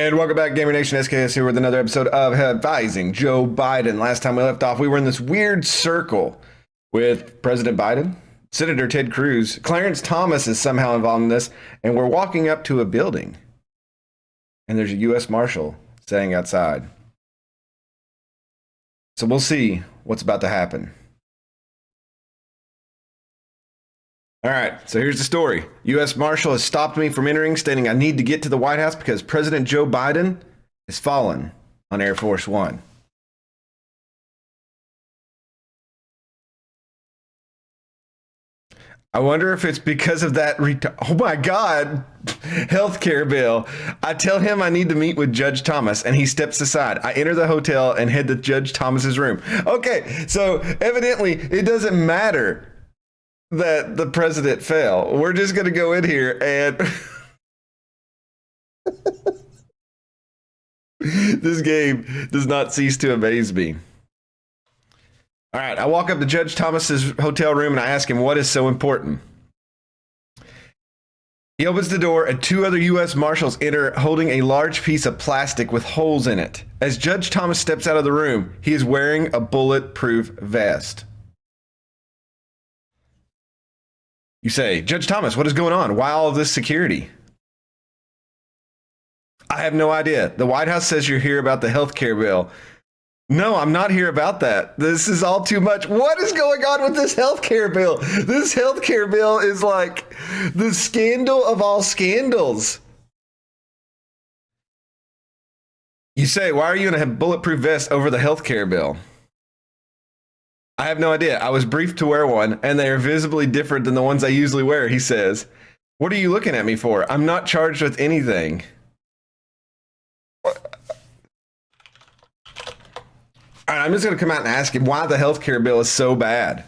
And welcome back, Gamer Nation. SKS here with another episode of Advising Joe Biden. Last time we left off, we were in this weird circle with President Biden, Senator Ted Cruz. Clarence Thomas is somehow involved in this, and we're walking up to a building, and there's a U.S. Marshal standing outside. So we'll see what's about to happen. All right, so here's the story. U.S. Marshal has stopped me from entering, stating I need to get to the White House because President Joe Biden has fallen on Air Force One. I wonder if it's because of that, oh my God, healthcare bill. I tell him I need to meet with Judge Thomas, and he steps aside. I enter the hotel and head to Judge Thomas's room. Okay, so evidently it doesn't matter that the president fell. We're just going to go in here and this game does not cease to amaze me. All right, I walk up to Judge Thomas's hotel room and I ask him, what is so important? He opens the door and two other U.S. Marshals enter holding a large piece of plastic with holes in it. As Judge Thomas steps out of the room, he is wearing a bulletproof vest. You say, Judge Thomas, what is going on? Why all of this security? I have no idea. The White House says you're here about the health care bill. No, I'm not here about that. This is all too much. What is going on with this health care bill? This health care bill is like the scandal of all scandals. You say, why are you in a bulletproof vest over the health care bill? I have no idea. I was briefed to wear one, and they are visibly different than the ones I usually wear, he says. What are you looking at me for? I'm not charged with anything. All right, I'm just going to come out and ask him why the healthcare bill is so bad.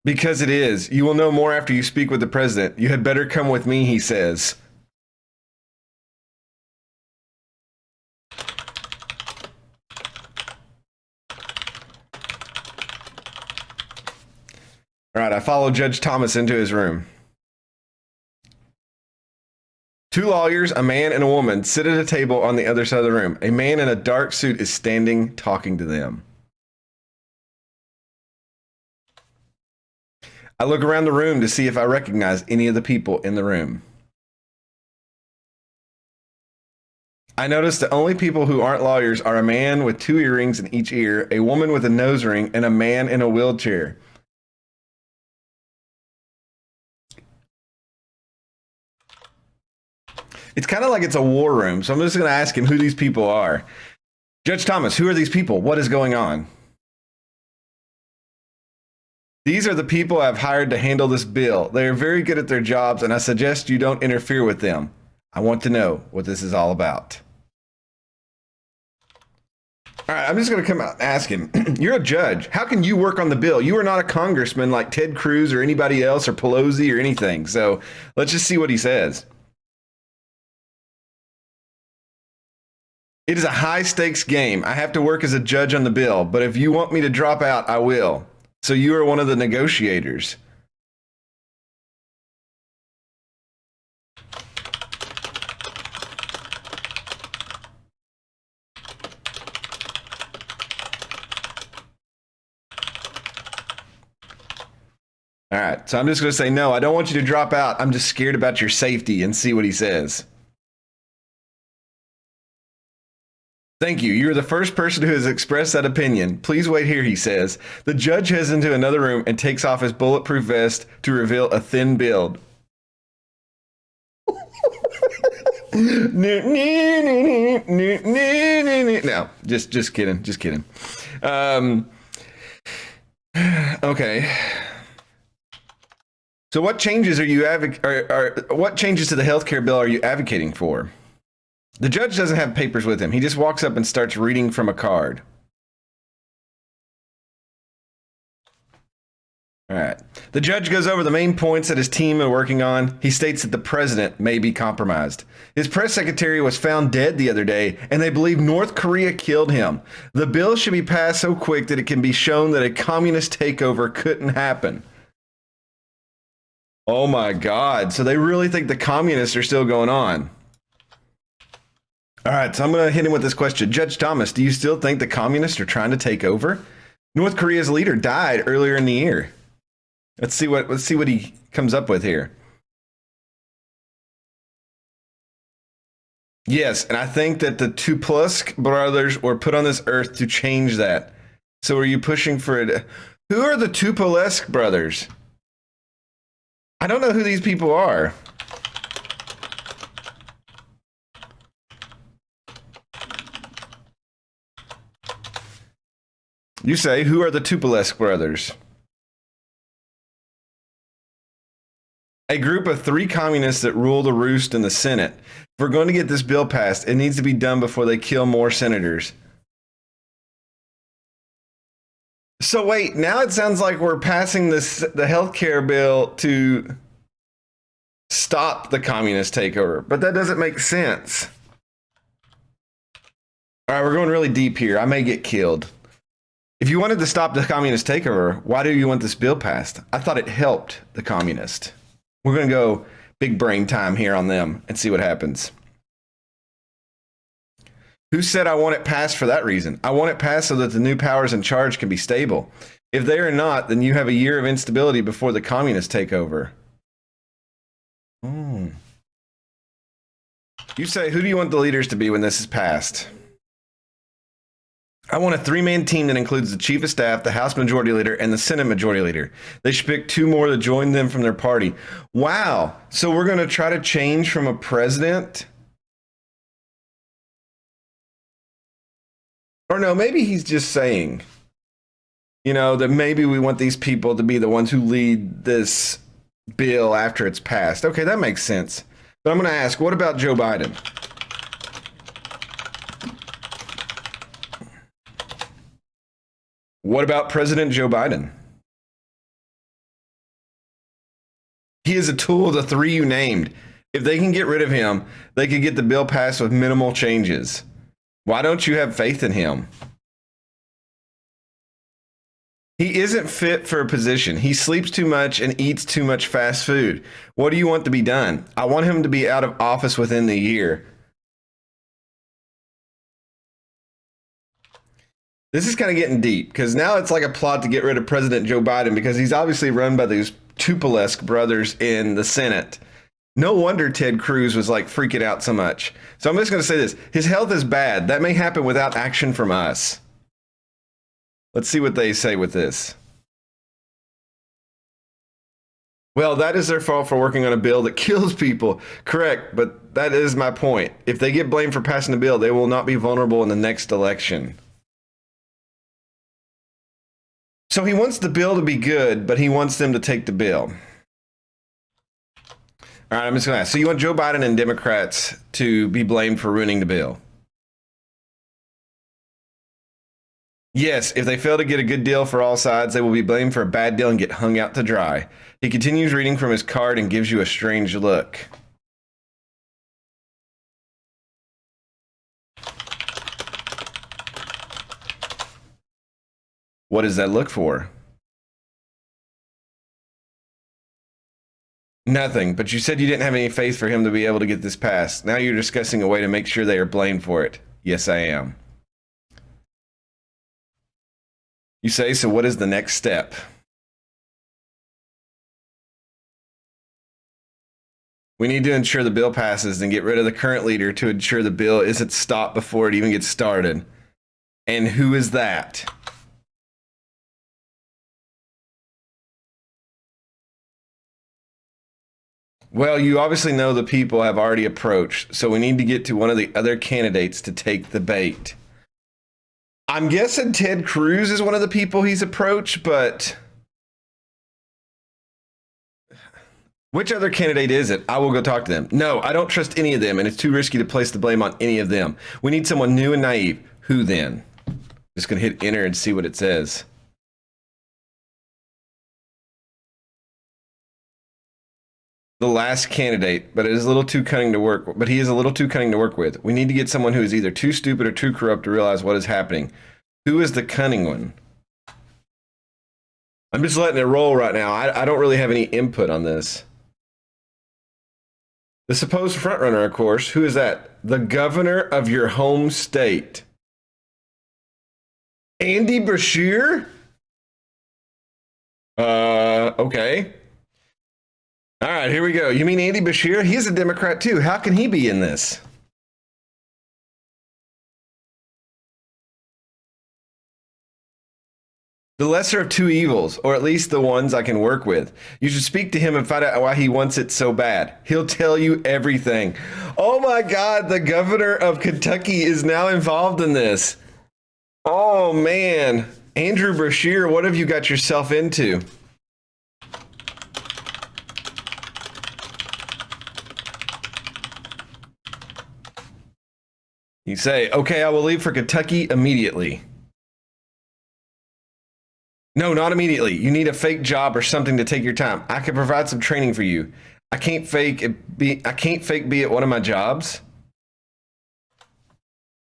Because it is. You will know more after you speak with the president. You had better come with me, he says. All right, I follow Judge Thomas into his room. Two lawyers, a man and a woman, sit at a table on the other side of the room. A man in a dark suit is standing, talking to them. I look around the room to see if I recognize any of the people in the room. I notice the only people who aren't lawyers are a man with two earrings in each ear, a woman with a nose ring, and a man in a wheelchair. It's kind of like it's a war room, so I'm just going to ask him who these people are. Judge Thomas, who are these people? What is going on? These are the people I've hired to handle this bill. They are very good at their jobs, and I suggest you don't interfere with them. I want to know what this is all about. All right, I'm just going to come out and ask him. You're a judge. How can you work on the bill? You are not a congressman like Ted Cruz or anybody else or Pelosi or anything. So let's just see what he says. It is a high-stakes game. I have to work as a judge on the bill, but if you want me to drop out, I will. So you are one of the negotiators. All right, so I'm just going to say, no, I don't want you to drop out. I'm just scared about your safety, and see what he says. Thank you. You're the first person who has expressed that opinion. Please wait here, he says. The judge heads into another room and takes off his bulletproof vest to reveal a thin build. No, just kidding. Just kidding. Okay. So what changes are you what changes to the healthcare bill are you advocating for? The judge doesn't have papers with him. He just walks up and starts reading from a card. All right. The judge goes over the main points that his team are working on. He states that the president may be compromised. His press secretary was found dead the other day, and they believe North Korea killed him. The bill should be passed so quick that it can be shown that a communist takeover couldn't happen. Oh my God. So they really think the communists are still going on. All right, so I'm going to hit him with this question. Judge Thomas, do you still think the communists are trying to take over? North Korea's leader died earlier in the year. Let's see what he comes up with here. Yes, and I think that the Tupulesk brothers were put on this earth to change that. So are you pushing for it? Who are the Tupulesk brothers? I don't know who these people are. You say, who are the Tupulesk brothers? A group of 3 communists that rule the roost in the Senate. If we're going to get this bill passed, it needs to be done before they kill more senators. So wait, now it sounds like we're passing the healthcare bill to stop the communist takeover, but that doesn't make sense. All right, we're going really deep here. I may get killed. If you wanted to stop the communist takeover, why do you want this bill passed? I thought it helped the communist. We're going to go big brain time here on them and see what happens. Who said I want it passed for that reason? I want it passed so that the new powers in charge can be stable. If they are not, then you have a year of instability before the communists take over. You say, who do you want the leaders to be when this is passed? I want a 3-man team that includes the chief of staff, the House Majority Leader, and the Senate Majority Leader. They should pick 2 more to join them from their party. Wow. So we're going to try to change from a president? Or no, maybe he's just saying, that maybe we want these people to be the ones who lead this bill after it's passed. Okay, that makes sense. But I'm going to ask, what about Joe Biden? What about President Joe Biden? He is a tool of the 3 you named. If they can get rid of him, they could get the bill passed with minimal changes. Why don't you have faith in him? He isn't fit for a position. He sleeps too much and eats too much fast food. What do you want to be done? I want him to be out of office within the year. This is kind of getting deep because now it's like a plot to get rid of President Joe Biden because he's obviously run by these Tupulesk brothers in the Senate. No wonder Ted Cruz was like freaking out so much. So I'm just going to say this. His health is bad. That may happen without action from us. Let's see what they say with this. Well, that is their fault for working on a bill that kills people. Correct, but that is my point. If they get blamed for passing the bill, they will not be vulnerable in the next election. So he wants the bill to be good, but he wants them to take the bill. All right, I'm just going to ask. So you want Joe Biden and Democrats to be blamed for ruining the bill? Yes, if they fail to get a good deal for all sides, they will be blamed for a bad deal and get hung out to dry. He continues reading from his card and gives you a strange look. What does that look for? Nothing, but you said you didn't have any faith for him to be able to get this passed. Now you're discussing a way to make sure they are blamed for it. Yes, I am. You say, so what is the next step? We need to ensure the bill passes and get rid of the current leader to ensure the bill isn't stopped before it even gets started. And who is that? Well, you obviously know the people have already approached, so we need to get to one of the other candidates to take the bait. I'm guessing Ted Cruz is one of the people he's approached, but which other candidate is it? I will go talk to them. No, I don't trust any of them, and it's too risky to place the blame on any of them. We need someone new and naive. Who then? Just going to hit enter and see what it says. The last candidate, but it is a little too cunning to work. But he is a little too cunning to work with. We need to get someone who is either too stupid or too corrupt to realize what is happening. Who is the cunning one? I'm just letting it roll right now. I don't really have any input on this. The supposed frontrunner, of course, who is that? The governor of your home state. Andy Beshear? Okay. All right, here we go. You mean Andy Beshear? He's a Democrat too. How can he be in this? The lesser of two evils, or at least the ones I can work with. You should speak to him and find out why he wants it so bad. He'll tell you everything. Oh my God, the governor of Kentucky is now involved in this. Oh man. Andrew Beshear, what have you got yourself into? You say, okay, I will leave for Kentucky immediately. No, not immediately. You need a fake job or something to take your time. I can provide some training for you. I can't fake be at one of my jobs.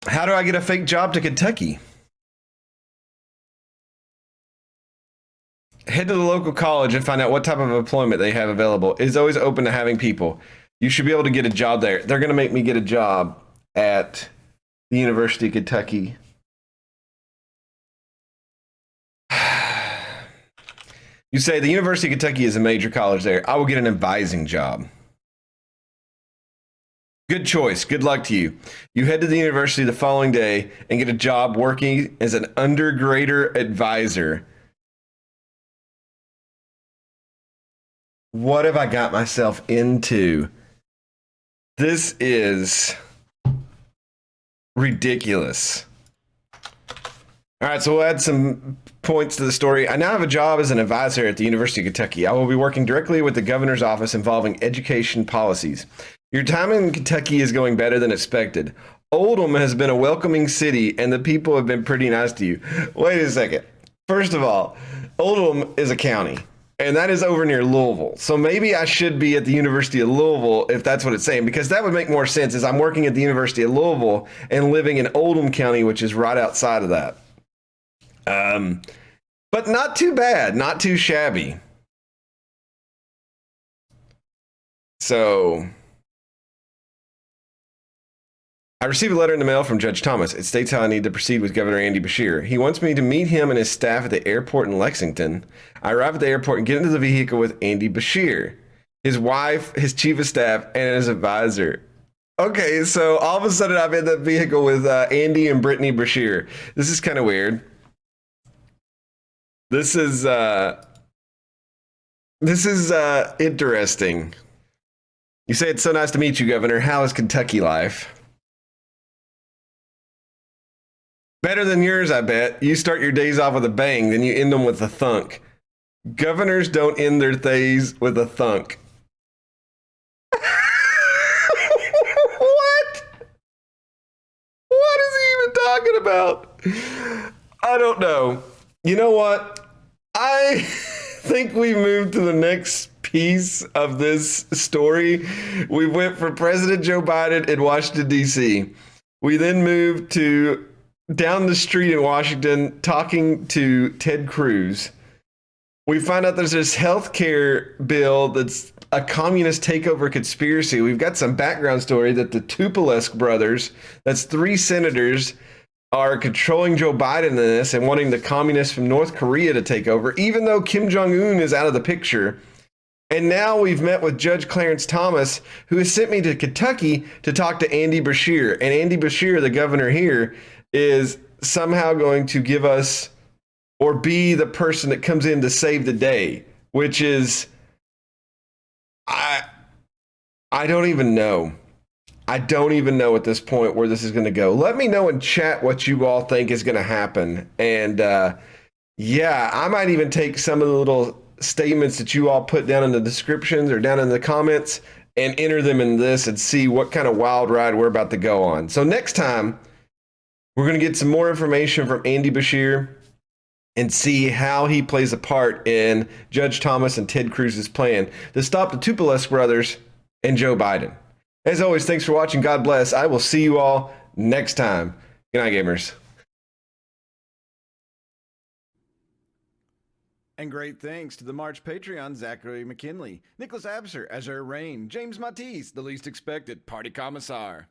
How do I get a fake job to Kentucky? Head to the local college and find out what type of employment they have available. It's always open to having people. You should be able to get a job there. They're going to make me get a job at the University of Kentucky. You say the University of Kentucky is a major college there. I will get an advising job. Good choice. Good luck to you. You head to the university the following day and get a job working as an undergrader advisor. What have I got myself into? This is ridiculous. All right, so we'll add some points to the story. I now have a job as an advisor at the University of Kentucky. I will be working directly with the governor's office involving education policies. Your time in Kentucky is going better than expected. Oldham has been a welcoming city, and the people have been pretty nice to you. Wait a second. First of all, Oldham is a county, and that is over near Louisville. So maybe I should be at the University of Louisville if that's what it's saying, because that would make more sense as I'm working at the University of Louisville and living in Oldham County, which is right outside of that. But not too bad, not too shabby. So I received a letter in the mail from Judge Thomas. It states how I need to proceed with Governor Andy Beshear. He wants me to meet him and his staff at the airport in Lexington. I arrive at the airport and get into the vehicle with Andy Beshear, his wife, his chief of staff, and his advisor. Okay, so all of a sudden I'm in the vehicle with Andy and Brittany Beshear. This is kind of weird. This is interesting. You say it's so nice to meet you, Governor. How is Kentucky life? Better than yours, I bet. You start your days off with a bang, then you end them with a thunk. Governors don't end their days with a thunk. What? What is he even talking about? I don't know. You know what? I think we moved to the next piece of this story. We went for President Joe Biden in Washington, D.C. We then moved to down the street in Washington talking to Ted Cruz. We find out there's this healthcare bill that's a communist takeover conspiracy. We've got some background story that the Tupolev brothers, that's 3 senators, are controlling Joe Biden in this and wanting the communists from North Korea to take over, even though Kim Jong-un is out of the picture. And now we've met with Judge Clarence Thomas, who has sent me to Kentucky to talk to Andy Beshear. And Andy Beshear, the governor here, is somehow going to give us or be the person that comes in to save the day, which is, I don't even know. I don't even know at this point where this is going to go. Let me know in chat what you all think is going to happen. And yeah, I might even take some of the little statements that you all put down in the descriptions or down in the comments and enter them in this and see what kind of wild ride we're about to go on. So next time, we're going to get some more information from Andy Beshear and see how he plays a part in Judge Thomas and Ted Cruz's plan to stop the Tupolev brothers and Joe Biden. As always, thanks for watching. God bless. I will see you all next time. Good night, gamers. And great thanks to the March Patreon, Zachary McKinley, Nicholas Abser, Azure Rain, James Matisse, the least expected party commissar.